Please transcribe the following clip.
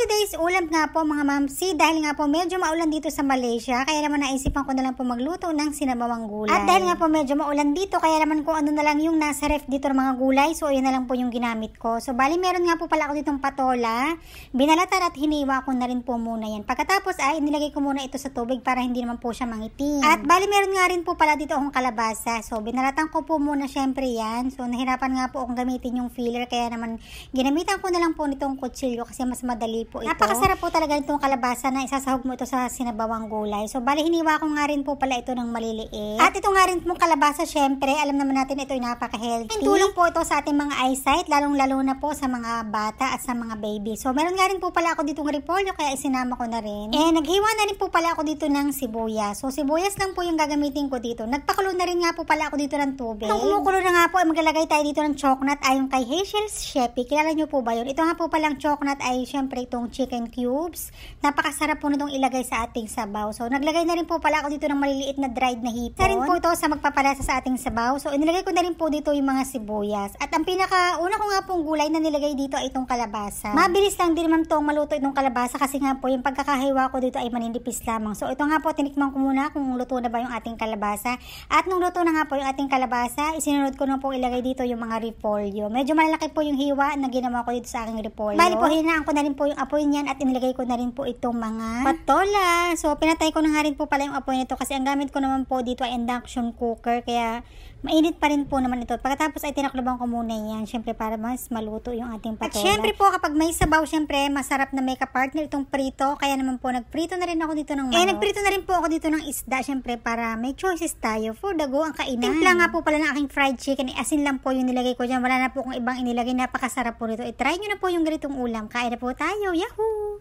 today's ulam nga po mga mamsi, dahil nga po medyo maulan dito sa Malaysia, kaya naman naisipan ko na lang po magluto ng sinabawang gulay. At dahil nga po medyo maulan dito, kaya naman ko ano na lang yung nasa ref dito ng mga gulay, so yun na lang po yung ginamit ko. So bali meron nga po pala ako ditong patola, binalatan at hiniwa ko na rin po muna yan. Pagkatapos ay nilagay ko muna ito sa tubig para hindi naman po siya mangitim. At bali meron nga rin po pala dito akong kalabasa, so binalatan ko po muna syempre yan. So nahirapan nga po akong gamitin yung filler, kaya naman ginamitan ko na lang po nitong kutsilyo kasi mas madali po ito. Napakasarap po talaga itong kalabasa na isasahog mo ito sa sinabawang gulay. So bali hiniwa ko nga rin po pala ito ng maliliit. At ito nga rin pong kalabasa, syempre alam naman natin ito ay napaka-healthy. Tulong po ito sa ating mga eyesight, lalong-lalo na po sa mga bata at sa mga baby. So meron nga rin po pala ako ditong repolyo, kaya isinama ko na rin. Naghiwa na rin po pala ako dito ng sibuyas. So sibuyas lang po yung gagamitin ko dito. Nagpakulo na rin nga po pala ako dito ng tubig. Nung kumukulo na nga po ay maglalagay tayo dito ng chocolate ayon kay Hazel's Sheppy. Kilala nyo po ba yun? Ito nga po palang chocolate ay syempre itong chicken cubes. Napakasarap po nitong ilagay sa ating sabaw. So naglagay na rin po pala ako dito ng maliliit na dried na hipon. Isa rin po ito sa magpapalasa sa ating sabaw. So inilagay ko na rin po dito yung mga sibuyas. At ang pinakauna ko nga pong gulay na nilagay dito ay itong kalabasa. Mabilis lang din naman itong maluto itong kalabasa kasi nga po yung pagkakahiwa ko dito ay maninipis lamang. So ito nga po, tinikman ko muna kung luto na ba yung ating kalabasa. At nung luto na nga po yung ating kalabasa, isinunod ko na po ilagay dito yung mga repolyo. Medyo malaki po yung hiwa na ginawa ko dito sa aking repolyo. Bali po, hinaan ko na rin po yung apoy niyan at inilagay ko na rin po itong mga patola. So pinatay ko na nga rin po pala yung apoy nito kasi ang gamit ko naman po dito ay induction cooker, kaya mainit pa rin po naman ito. Pagkatapos ay tinakloban ko muna yan, syempre para mas maluto yung ating patola. At syempre po kapag may sabaw, syempre masarap na may kapartner itong prito, kaya naman po nagprito na rin ako dito ng manok. Nagprito na rin po ako dito ng isda, syempre para may choices tayo for the go ang kainan. Timpla nga po pala ng aking fried chicken, asin lang po yung nilagay ko dyan, wala na po kung ibang inilagay. Napakasarap po nito. I-try nyo na po yung ganitong ulam. Kain na po tayo. Yahoo!